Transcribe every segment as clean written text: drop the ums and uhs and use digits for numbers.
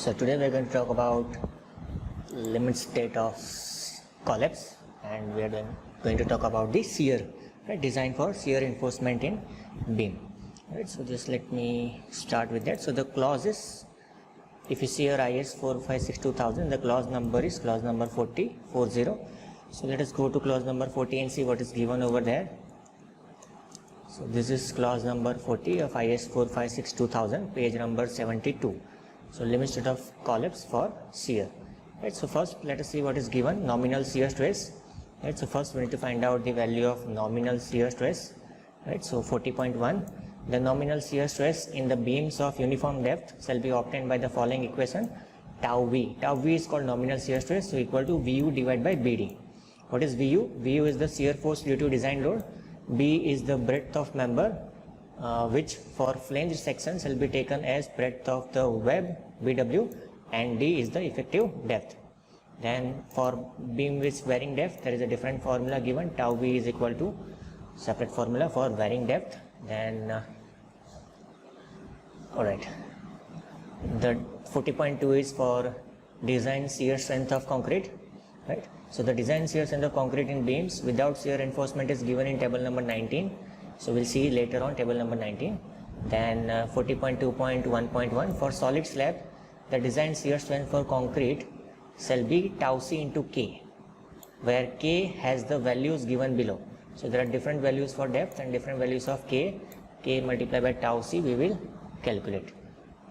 So today we are going to talk about limit state of collapse, and we are going to talk about the shear, right, designed for shear enforcement in beam. Right, so just let me start with that. So the clause is, if you see your IS 456-2000, the clause number is clause number 40. So let us go to clause number 40 and see what is given over there. So this is clause number 40 of IS 456-2000, page number 72. So limit state of collapse for shear. Right, so first let us see what is given, nominal shear stress. Right, so first we need to find out the value of nominal shear stress. Right, so 40.1, the nominal shear stress in the beams of uniform depth shall be obtained by the following equation: tau v. Tau v is called nominal shear stress, so equal to Vu divided by Bd. What is Vu? Vu is the shear force due to design load. B is the breadth of member, which for flange section shall be taken as breadth of the web BW, and D is the effective depth. Then for beam with varying depth, there is a different formula given. Tau V is equal to separate formula for varying depth. Then alright, the 40.2 is for design shear strength of concrete. Right, so the design shear strength of concrete in beams without shear reinforcement is given in table number 19. So we'll see later on table number 19. Then 40.2.1.1, for solid slab, the design shear strength for concrete shall be tau c into k, where k has the values given below. So there are different values for depth and different values of k. K multiplied by tau c we will calculate.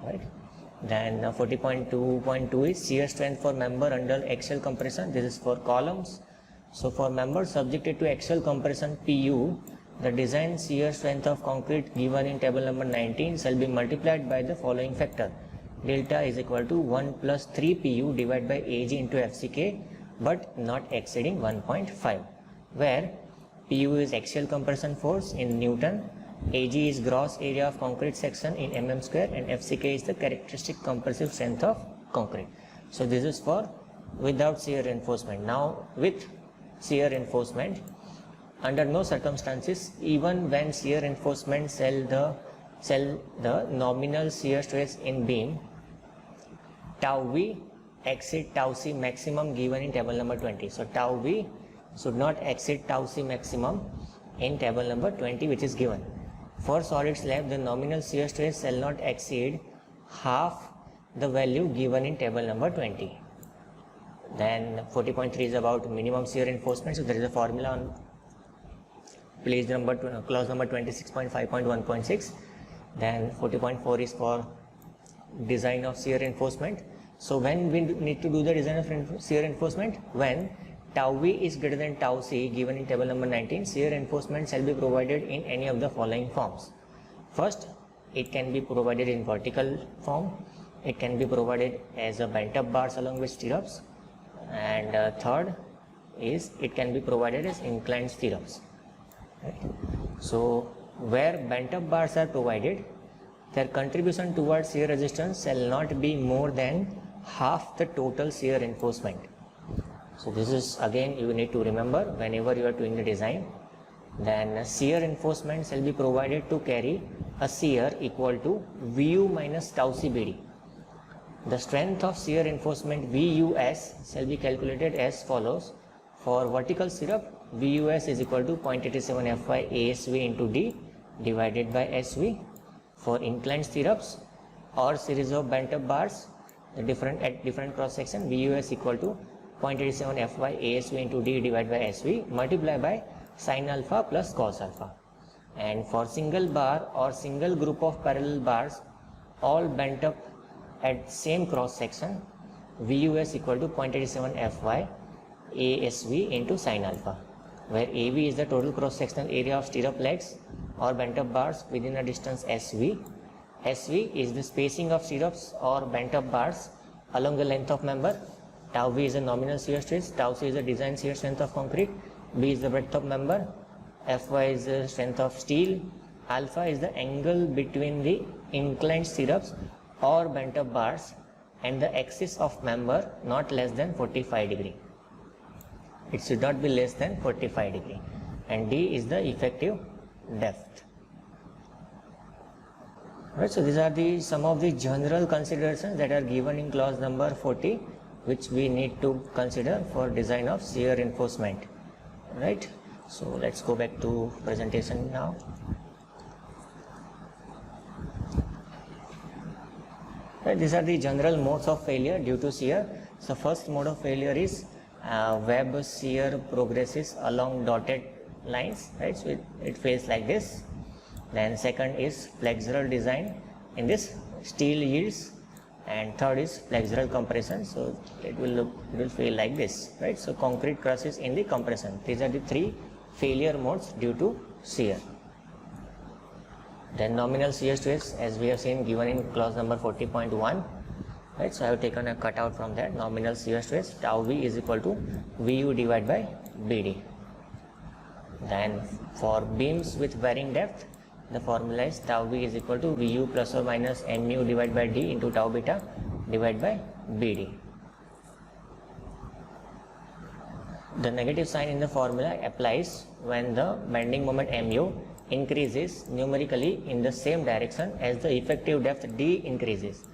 Right. Then 40.2.2 is shear strength for member under axial compression. This is for columns. So for members subjected to axial compression PU, the design shear strength of concrete given in table number 19 shall be multiplied by the following factor: delta is equal to 1 plus 3 PU divided by AG into FCK, but not exceeding 1.5, where PU is axial compression force in Newton, AG is gross area of concrete section in mm square, and FCK is the characteristic compressive strength of concrete. So this is for without shear reinforcement. Now with shear reinforcement, under no circumstances, even when shear reinforcement shall the nominal shear stress in beam tau v exceed tau c maximum given in table number 20. So tau v should not exceed tau c maximum in table number 20, which is given. For solid slab, the nominal shear stress shall not exceed half the value given in table number 20. Then 40.3 is about minimum shear reinforcement. So there is a formula on page number clause number 26.5.1.6. Then 40.4 is for design of shear reinforcement. So when we need to do the design of shear reinforcement, when tau v is greater than tau c given in table number 19, shear reinforcement shall be provided in any of the following forms. First, it can be provided in vertical form. It can be provided as a bent up bars along with stirrups, and third is it can be provided as inclined stirrups. Right. So where bent up bars are provided, their contribution towards shear resistance shall not be more than half the total shear reinforcement. So this is again you need to remember whenever you are doing the design. Then shear reinforcement shall be provided to carry a shear equal to Vu minus tau c Bd. The strength of shear reinforcement VUS shall be calculated as follows. For vertical stirrup, VUS is equal to 0.87 Fy ASV into D divided by SV. For inclined stirrups or series of bent up bars, at different cross section, VUS equal to 0.87 Fy ASV into D divided by SV multiplied by sin alpha plus cos alpha. And for single bar or single group of parallel bars, all bent up at same cross section, VUS equal to 0.87 Fy ASV into sin alpha, where AV is the total cross sectional area of stirrup legs or bent up bars within a distance SV. SV is the spacing of stirrups or bent up bars along the length of member. Tau v is the nominal shear stress, tau c is the design shear strength of concrete, B is the breadth of member, Fy is the strength of steel, alpha is the angle between the inclined stirrups or bent up bars and the axis of member, not less than 45 degree. It should not be less than 45 degree. And D is the effective depth. Right, so these are some of the general considerations that are given in clause number 40, which we need to consider for design of shear reinforcement. Right, so let's go back to presentation now. Right, these are the general modes of failure due to shear. So first mode of failure is web shear progresses along dotted lines, right, so it fails like this. Then second is flexural design in this steel yields, and third is flexural compression, so it will fail like this, right. So concrete crushes in the compression. These are the three failure modes due to shear. Then nominal shear stress, as we have seen, given in clause number 40.1, right. So I have taken a cutout from that. Nominal shear stress tau v is equal to Vu divided by Bd. Then for beams with varying depth, the formula is tau v is equal to Vu plus or minus mu divided by d into tau beta divided by Bd. The negative sign in the formula applies when the bending moment mu increases numerically in the same direction as the effective depth d increases,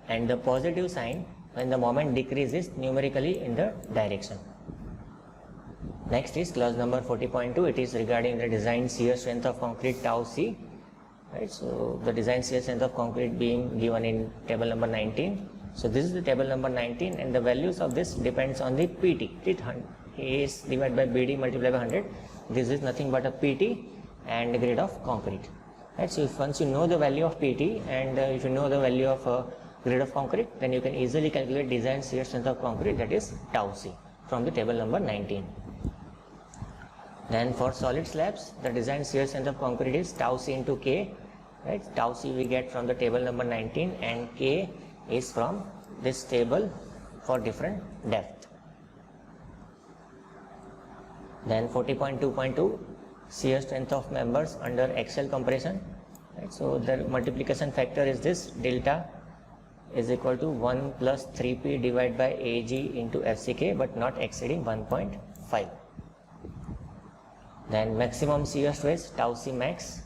and the positive sign when the moment decreases numerically in the direction. Next is clause number 40.2. It is regarding the design shear strength of concrete tau c. Right, so the design shear strength of concrete being given in table number 19. So this is the table number 19, and the values of this depends on the PT. A is divided by BD multiplied by 100. This is nothing but a PT and grade of concrete. Right, so if once you know the value of PT and if you know the value of grade of concrete, then you can easily calculate design shear strength of concrete, that is tau c, from the table number 19. Then for solid slabs, the design shear strength of concrete is tau c into K. Right, tau c we get from the table number 19, and K is from this table for different depth. Then 40.2.2, shear strength of members under axial compression. Right, so the multiplication factor is this: delta is equal to 1 plus 3p divided by Ag into FCK, but not exceeding 1.5. Then maximum shear stress tau c max.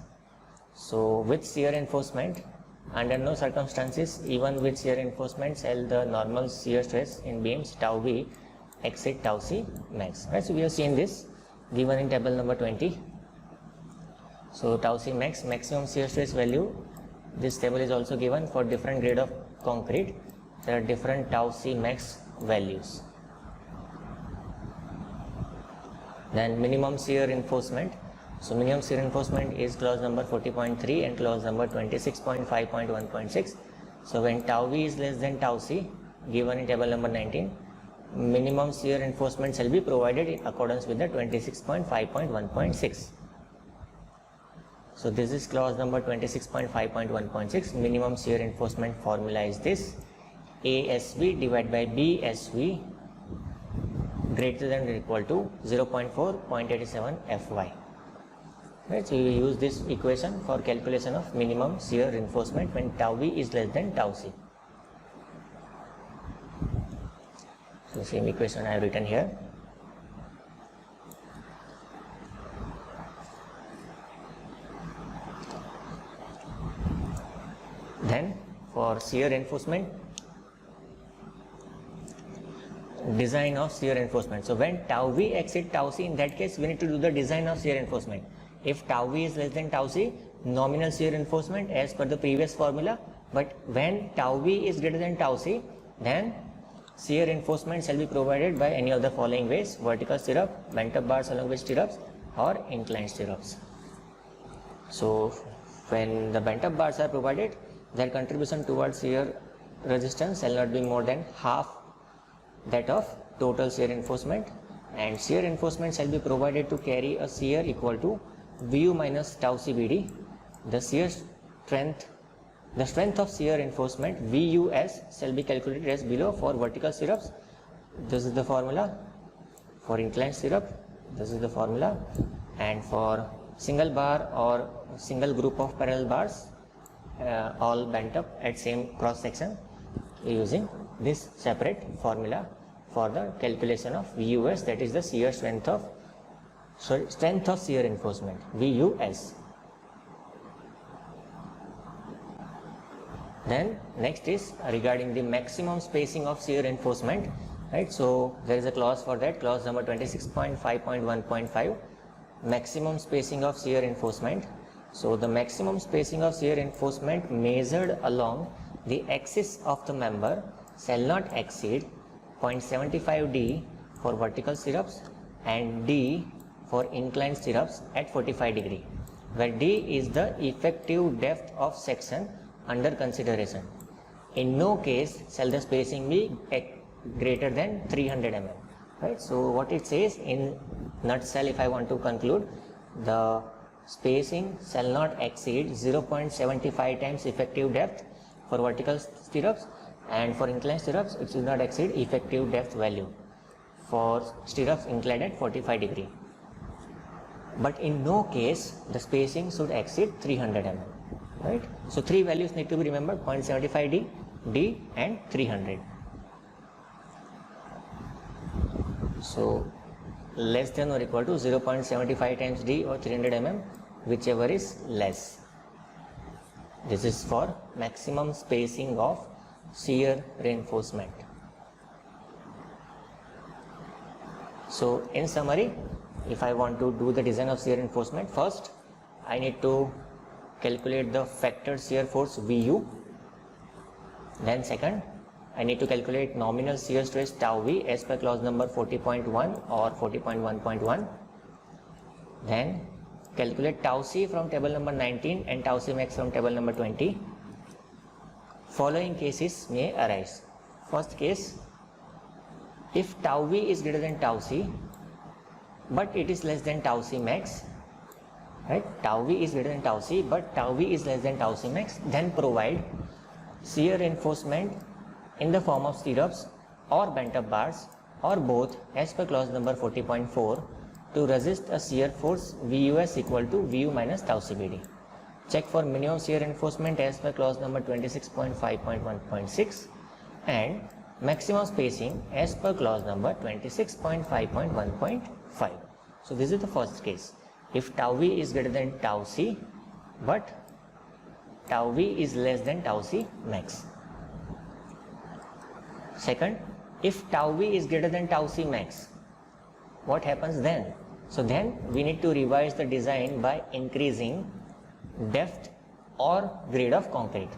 So with shear reinforcement, under no circumstances, even with shear reinforcement, shall the normal shear stress in beams tau v exceed tau c max. Right, so we have seen this given in table number 20. So tau c max, maximum shear stress value, this table is also given for different grade of concrete. There are different tau c max values. Then minimum shear reinforcement. So minimum shear reinforcement is clause number 40.3 and clause number 26.5.1.6. So when tau v is less than tau c, given in table number 19, minimum shear reinforcement shall be provided in accordance with the 26.5.1.6. So this is clause number 26.5.1.6. Minimum shear reinforcement formula is this: ASV divided by BSV greater than or equal to 0.4.87 Fy. Right, so you use this equation for calculation of minimum shear reinforcement when tau v is less than tau c. So same equation I have written here. Then for shear reinforcement, design of shear reinforcement. So when tau v exceeds tau c, in that case we need to do the design of shear reinforcement. If tau v is less than tau c, nominal shear reinforcement as per the previous formula, but when tau v is greater than tau c, then shear reinforcement shall be provided by any of the following ways: vertical stirrup, bent up bars along with stirrups, or inclined stirrups. So when the bent up bars are provided, their contribution towards shear resistance shall not be more than half that of total shear reinforcement, and shear reinforcement shall be provided to carry a shear equal to Vu minus tau c Bd. The strength of shear reinforcement Vus shall be calculated as below. For vertical stirrups, this is the formula. For inclined stirrup, this is the formula. And for single bar or single group of parallel bars, all bent up at same cross section, using this separate formula for the calculation of Vus, that is the shear strength of shear reinforcement, Vus. Then next is regarding the maximum spacing of shear reinforcement, right? So there is a clause for that, clause number 26.5.1.5, maximum spacing of shear reinforcement. So the maximum spacing of shear reinforcement measured along the axis of the member shall not exceed 0.75 D for vertical stirrups and D for inclined stirrups at 45 degree, where D is the effective depth of section under consideration. In no case shall the spacing be greater than 300 mm, right? So what it says in nutshell, if I want to conclude, the spacing shall not exceed 0.75 times effective depth for vertical stirrups, and for inclined stirrups it should not exceed effective depth value for stirrups inclined at 45 degree. But in no case the spacing should exceed 300 mm, right? So three values need to be remembered: 0.75 D, D and 300. So less than or equal to 0.75 times D or 300 mm, whichever is less. This is for maximum spacing of shear reinforcement. So in summary, if I want to do the design of shear reinforcement, first I need to calculate the factor shear force Vu. Then second, I need to calculate nominal shear stress tau V as per clause number 40.1 or 40.1.1. Then calculate tau C from table number 19 and tau C max from table number 20. Following cases may arise. First case, if tau V is greater than tau C but it is less than tau C max, right? Tau V is greater than tau C but tau V is less than tau C max, then provide shear reinforcement in the form of stirrups or bent up bars or both as per clause number 40.4 to resist a shear force VUS equal to VU minus tau CBD. Check for minimum shear reinforcement as per clause number 26.5.1.6 and maximum spacing as per clause number 26.5.1.5. So this is the first case. If tau V is greater than tau C but tau V is less than tau C max. Second, if tau V is greater than tau C max, what happens then? So then we need to revise the design by increasing depth or grade of concrete,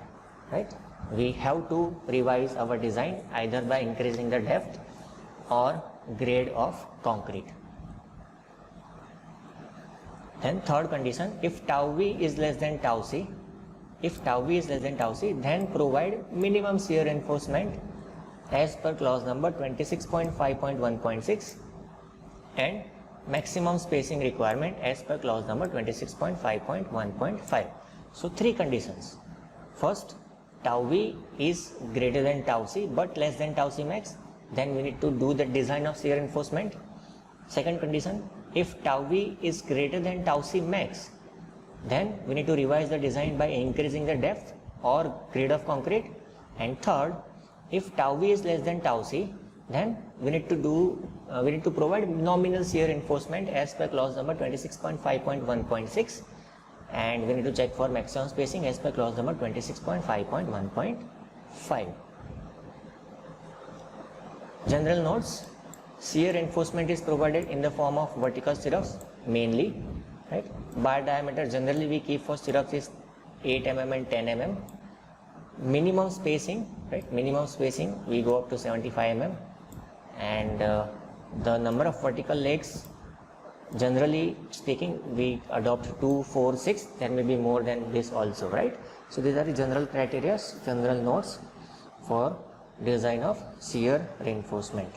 right? We have to revise our design either by increasing the depth or grade of concrete. Then third condition, if tau V is less than tau C, then provide minimum shear reinforcement as per clause number 26.5.1.6 and maximum spacing requirement as per clause number 26.5.1.5. So three conditions. First, tau V is greater than tau C but less than tau C max, then we need to do the design of shear reinforcement. Second condition, if tau V is greater than tau C max, then we need to revise the design by increasing the depth or grade of concrete. And third, if tau V is less than tau C, then we need to provide nominal shear reinforcement as per clause number 26.5.1.6 and we need to check for maximum spacing as per clause number 26.5.1.5. General notes: shear reinforcement is provided in the form of vertical stirrups mainly, right? Bar diameter generally we keep for stirrups is 8 mm and 10 mm. Minimum spacing, right? Minimum spacing we go up to 75 mm and the number of vertical legs, generally speaking, we adopt 2, 4, 6. There may be more than this also, right? So these are the general criteria, general notes for design of shear reinforcement.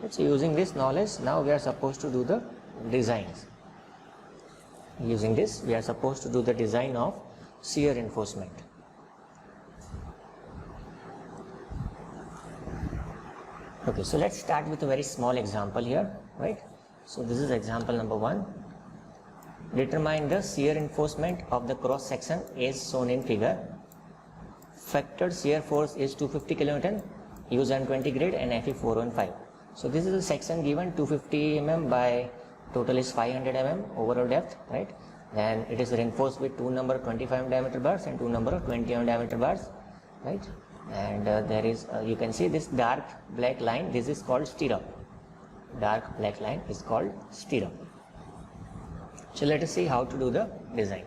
So using this knowledge, now we are supposed to do the designs. Using this, we are supposed to do the design of shear reinforcement. Okay, so let's start with a very small example here, right? So this is example number 1. Determine the shear reinforcement of the cross section as shown in figure. Factored shear force is 250 kN, U720 grade and Fe 415. So this is a section given 250 mm by total is 500 mm overall depth, right? Then it is reinforced with 2 number of 25 mm diameter bars and 2 number of 20 mm diameter bars. right? And there is you can see this dark black line, this is called stirrup. Dark black line is called stirrup. So let us see how to do the design.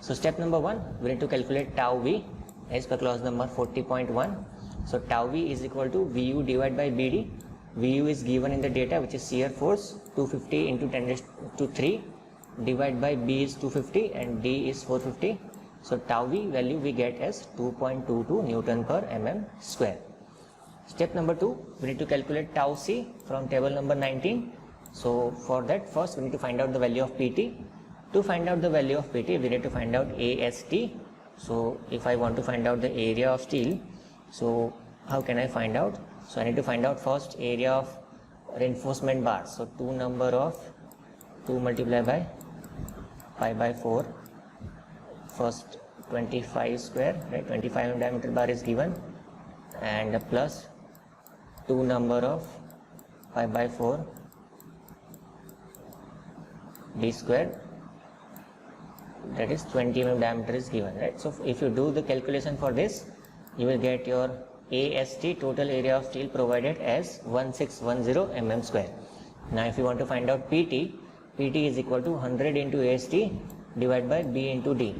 So step number 1, we need to calculate tau v as per clause number 40.1. So tau v is equal to Vu divided by Bd. Vu is given in the data, which is shear force 250 into 10 raised to 3 divided by B is 250 and D is 450. So tau v value we get as 2.22 Newton per mm square. Step number 2, we need to calculate tau c from table number 19. So for that, first we need to find out the value of Pt. To find out the value of Pt, we need to find out AST. So if I want to find out the area of steel, so how can I find out? So I need to find out first area of reinforcement bar. So 2 multiplied by pi by 4, first 25 square, right? 25 diameter bar is given, and plus 2 pi by 4 d square, that is 20 mm diameter is given, right? So if you do the calculation for this, you will get your AST, total area of steel provided, as 1610 mm square. Now if you want to find out PT, PT is equal to 100 into AST divided by B into D.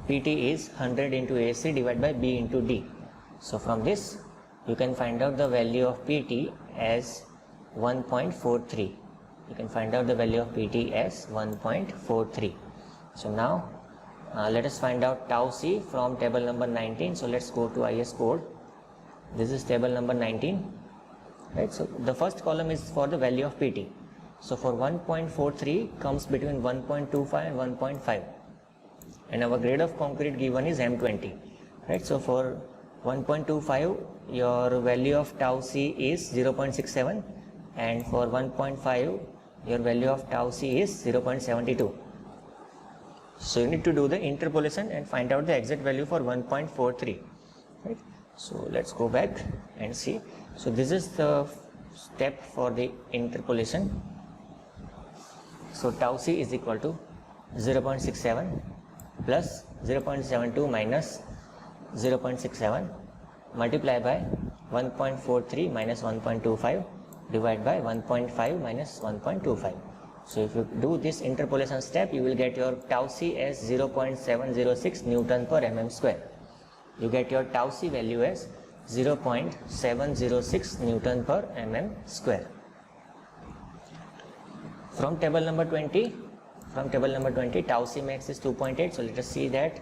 PT is 100 into AST divided by B into D. So from this you can find out the value of PT as 1.43. You can find out the value of PT as 1.43. So now let us find out tau c from table number 19. So let's go to IS code. This is table number 19, right? So the first column is for the value of Pt. So for 1.43 comes between 1.25 and 1.5, and our grade of concrete given is M20, right? So for 1.25 your value of tau c is 0.67, and for 1.5 your value of tau c is 0.72. So you need to do the interpolation and find out the exact value for 1.43, right? So let's go back and see. So this is the step for the interpolation. So tau c is equal to 0.67 plus 0.72 minus 0.67 multiply by 1.43 minus 1.25 divided by 1.5 minus 1.25. So if you do this interpolation step, you will get your tau c as 0.706 Newton per mm square. You get your tau c value as 0.706 Newton per mm square. From table number 20, tau c max is 2.8. So let us see that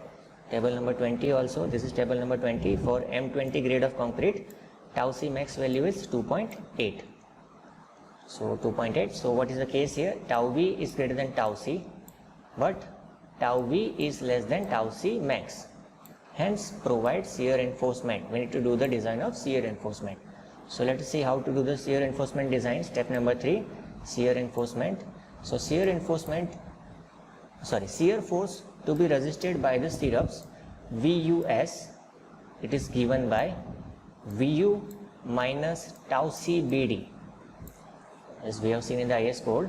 table number 20 also. This is table number 20 for M20 grade of concrete. Tau c max value is 2.8. So 2.8. So what is the case here? Tau v is greater than tau c, but tau v is less than tau c max. Hence provide shear reinforcement. We need to do the design of shear reinforcement. So let us see how to do the shear reinforcement design. Step number 3, shear reinforcement. So shear force to be resisted by the stirrups VUS, it is given by VU minus tau c BD. As we have seen in the IS code,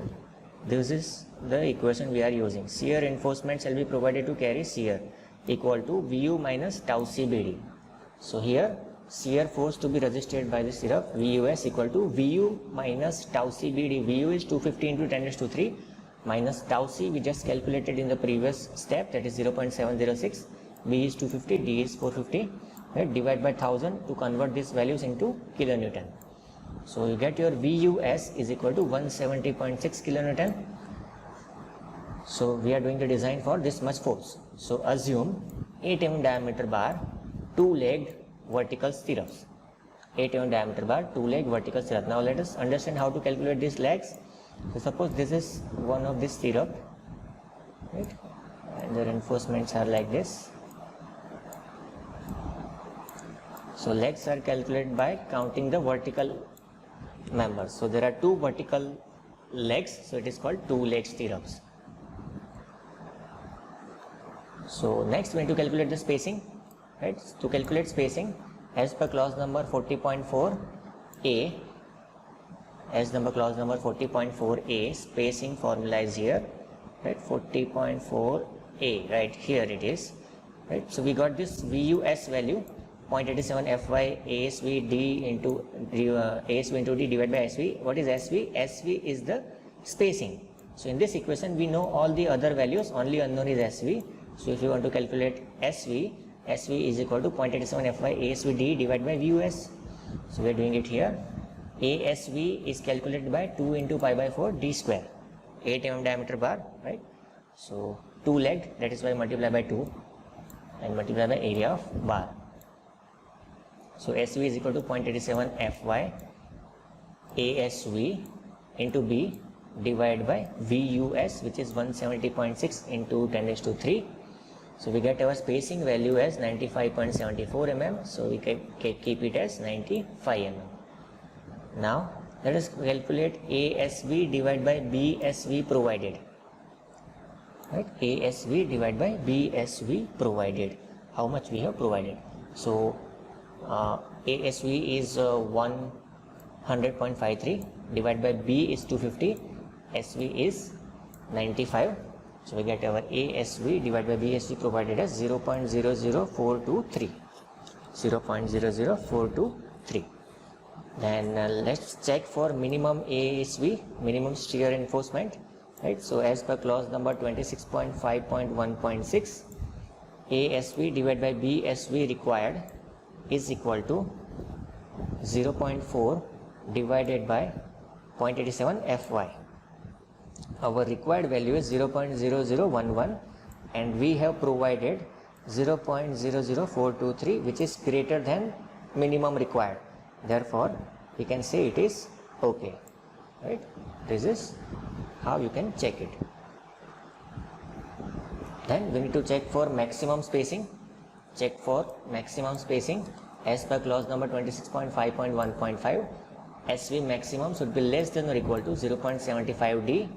this is the equation we are using. Shear reinforcement shall be provided to carry shear equal to Vu minus tau c BD. So here shear force to be resisted by the stirrup VUS equal to Vu minus tau c BD. Vu is 250 into 10 raised to 3 minus tau c we just calculated in the previous step, that is 0.706. B is 250, D is 450, right? Divide by 1000 to convert these values into kilonewton. So you get your VUS is equal to 170.6 kilonewton. So we are doing the design for this much force. So assume 8 mm diameter bar, 2-legged vertical stirrups. 8 mm diameter bar, 2-leg vertical stirrup. Now let us understand how to calculate these legs. So suppose this is one of this stirrup, right? And the reinforcements are like this. So legs are calculated by counting the vertical members. So there are 2 vertical legs, so it is called 2-leg stirrups. So next we need to calculate the spacing, right? To calculate spacing, as per clause number 40.4a, spacing formula is here, right? 40.4a, right here it is. right? So we got this VUS value 0.87 Fy ASV D into ASV into D divided by SV. What is SV? SV is the spacing. So in this equation we know all the other values, only unknown is SV. So if you want to calculate SV, SV is equal to 0.87 Fy ASV D divided by VUS. So we are doing it here. ASV is calculated by 2 into pi by 4 D square, 8 mm diameter bar, right? So 2 legged, that is why multiply by 2 and multiply by area of bar. So SV is equal to 0.87 Fy ASV into B divided by VUS, which is 170.6 into 10 raised to 3. So we get our spacing value as 95.74 mm. So we can keep it as 95 mm. Now let us calculate ASV divided by BSV provided. Right? ASV divided by BSV provided. How much we have provided? So ASV is 100.53 divided by B is 250. SV is 95. So we get our ASV divided by BSV provided as 0.00423. 0.00423. Then let's check for minimum ASV, minimum shear reinforcement. Right? So as per clause number 26.5.1.6, ASV divided by BSV required is equal to 0.4 divided by 0.87 Fy. Our required value is 0.0011 and we have provided 0.00423, which is greater than minimum required. Therefore, we can say it is okay. Right? This is how you can check it. Then we need to check for maximum spacing. Check for maximum spacing as per clause number 26.5.1.5. SV maximum should be less than or equal to 0.75 D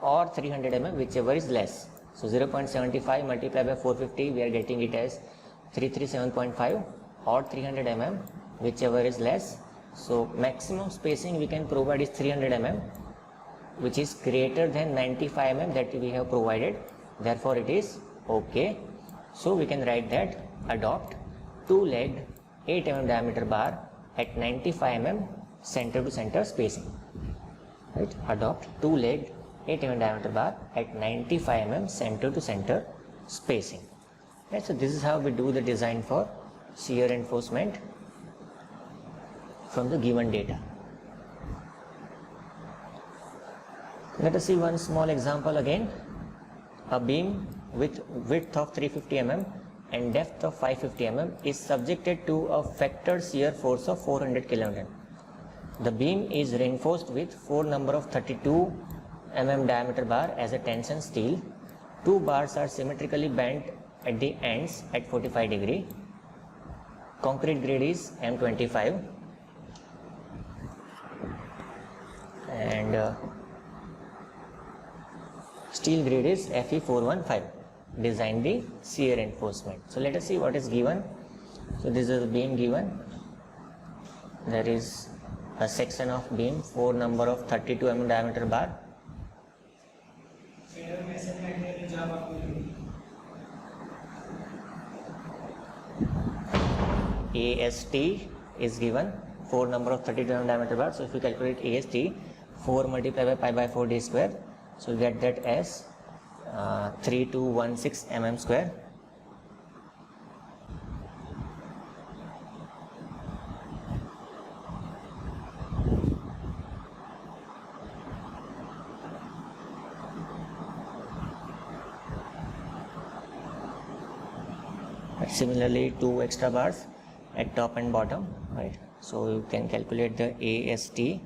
or 300 mm, whichever is less. So 0.75 multiplied by 450, we are getting it as 337.5, or 300 mm, whichever is less. So maximum spacing we can provide is 300 mm, which is greater than 95 mm that we have provided. Therefore it is okay. So we can write that adopt 2-legged 8 mm diameter bar at 95 mm center to center spacing. Right? Adopt 2-legged 8 mm diameter bar at 95 mm center to center spacing. Right? So this is how we do the design for shear reinforcement from the given data. Let us see one small example again. A beam with width of 350 mm and depth of 550 mm is subjected to a factored shear force of 400 kN. The beam is reinforced with 4 number of 32 mm diameter bar as a tension steel. 2 bars are symmetrically bent at the ends at 45 degree. Concrete grade is M25 and steel grade is Fe415. Design the shear reinforcement. So let us see what is given. So this is the beam given. There is a section of beam, 4 number of 32 mm diameter bar. AST is given, 4 number of 32 mm diameter bar. So if we calculate AST, 4 multiplied by pi by 4 d square, so we get that as 3216 mm square. Similarly, 2 extra bars at top and bottom, right? So you can calculate the AST.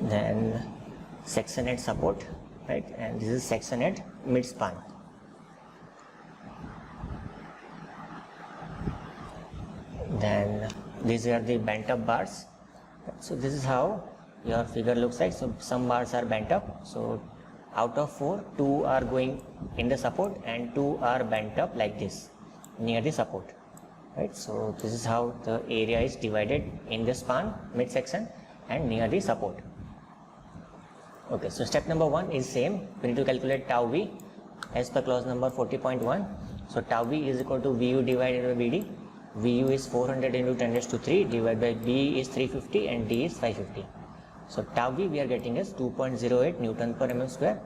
Then section at support, right? And this is section at mid span. then these are the bent up bars. So this is how your figure looks like. So some bars are bent up, so out of 4, 2 are going in the support and 2 are bent up like this near the support, right? So this is how the area is divided in the span, midsection and near the support. Okay, so step number 1 is same. We need to calculate tau v as per clause number 40.1. So tau v is equal to Vu divided by Bd. Vu is 400 into 10 raised to 3 divided by B is 350 and D is 550. So tau v we are getting as 2.08 Newton per mm square.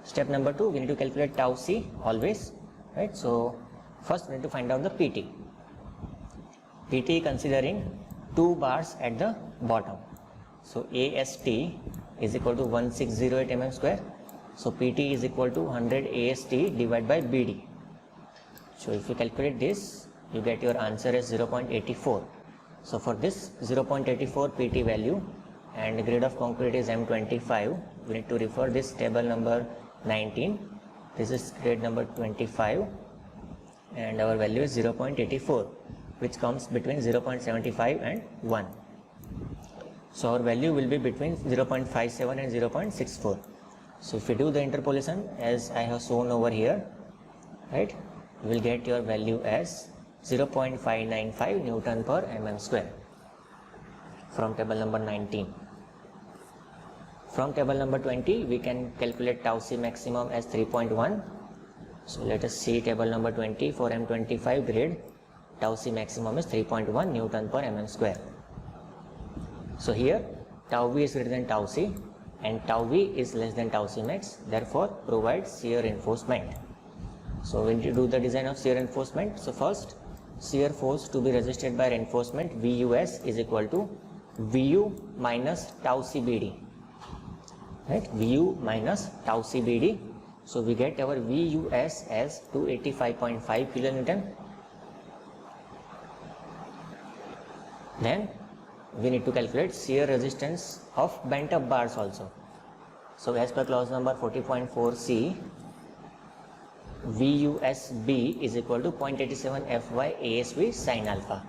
Step number 2, we need to calculate tau c always, right? So first we need to find out the PT. PT considering 2 bars at the bottom. So AST is equal to 1608 mm square. So PT is equal to 100 AST divided by BD. So if you calculate this, you get your answer as 0.84. So for this 0.84 PT value and the grade of concrete is M25, we need to refer this table number 19. This is grade number 25 and our value is 0.84, which comes between 0.75 and 1. So our value will be between 0.57 and 0.64. So if you do the interpolation as I have shown over here, right, you will get your value as 0.595 Newton per mm square from table number 19. From table number 20, we can calculate tau c maximum as 3.1. So let us see table number 20 for M25 grade. Tau c maximum is 3.1 Newton per mm square. So here tau v is greater than tau c and tau v is less than tau c max, therefore provide shear reinforcement. So we need to do the design of shear reinforcement. So first, shear force to be resisted by reinforcement VUS is equal to VU minus tau CBD, right? VU minus tau CBD. So we get our VUS as 285.5 kilonewton. Then we need to calculate shear resistance of bent up bars also. So as per clause number 40.4c, VUSB is equal to 0.87 Fy ASV sin alpha.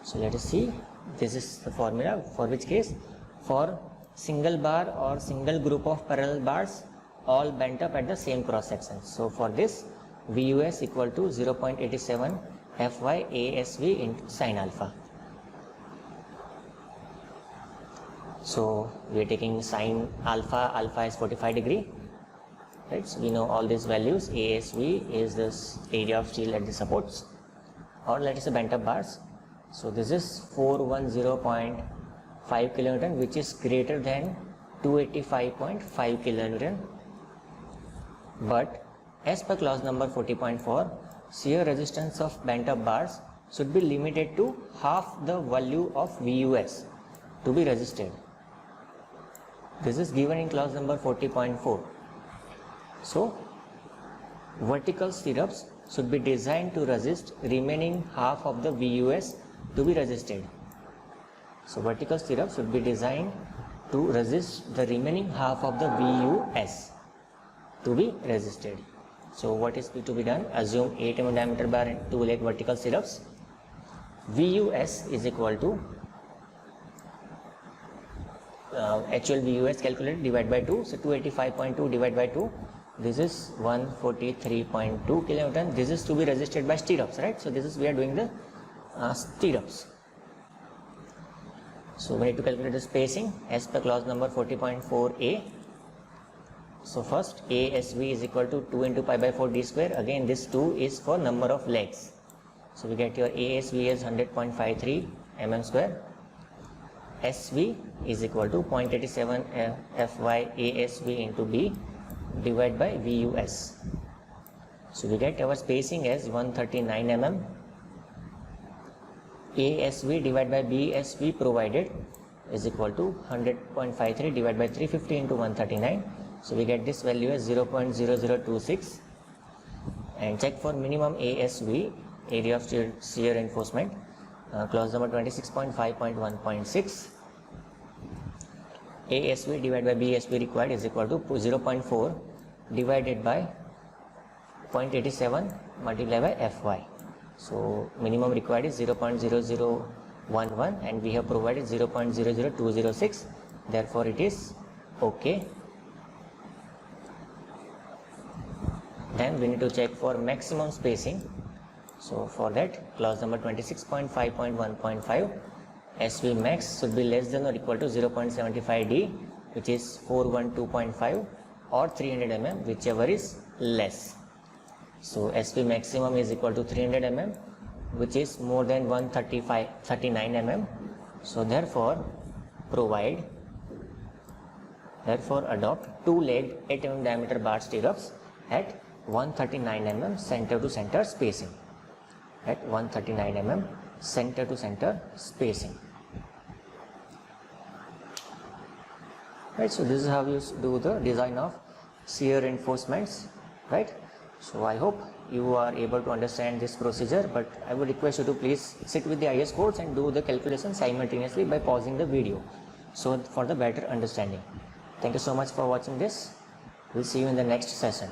So let us see, this is the formula for which case for single bar or single group of parallel bars all bent up at the same cross section. So for this VUS equal to 0.87 Fy ASV into sin alpha. So we are taking sin alpha, alpha is 45 degree. Right, so we know all these values. ASV is this area of steel at the supports, or let us say bent up bars. So this is 410.5 kilonewton, which is greater than 285.5 kilonewton. But as per clause number 40.4, shear resistance of bent up bars should be limited to half the value of VUS to be resisted. This is given in clause number 40.4. So vertical stirrups should be designed to resist remaining half of the VUS to be resisted. So vertical stirrups should be designed to resist the remaining half of the VUS to be resisted. So what is to be done? Assume 8 mm diameter bar and 2 leg vertical stirrups. VUS is equal to actual VUS calculated divided by 2. So 285.2 divided by 2. This is 143.2 kilonewton. This is to be resisted by stirrups, right? So this is we are doing the stirrups. So we need to calculate the spacing as per clause number 40.4a. So first ASV is equal to 2 into pi by 4 d square. Again this 2 is for number of legs. So we get your ASV as 100.53 mm square. SV is equal to 0.87 Fy ASV into B divided by VUS. So we get our spacing as 139 mm. ASV divided by BSV provided is equal to 100.53 divided by 350 into 139. So we get this value as 0.0026. And check for minimum ASV, area of shear reinforcement, clause number 26.5.1.6. ASV divided by BSV required is equal to 0.4 divided by 0.87 multiplied by Fy. So minimum required is 0.0011 and we have provided 0.00206, therefore it is okay. Then we need to check for maximum spacing. So for that, clause number 26.5.1.5, SV max should be less than or equal to 0.75 D, which is 412.5, or 300 mm, whichever is less. So SV maximum is equal to 300 mm, which is more than 139 mm. So therefore adopt two-legged 8 mm diameter bar stirrups at 139 mm center to center spacing. At 139 mm center to center spacing. Right, so this is how you do the design of shear reinforcements, right? So I hope you are able to understand this procedure, but I would request you to please sit with the IS codes and do the calculation simultaneously by pausing the video, so for the better understanding. Thank you so much for watching this. We'll see you in the next session.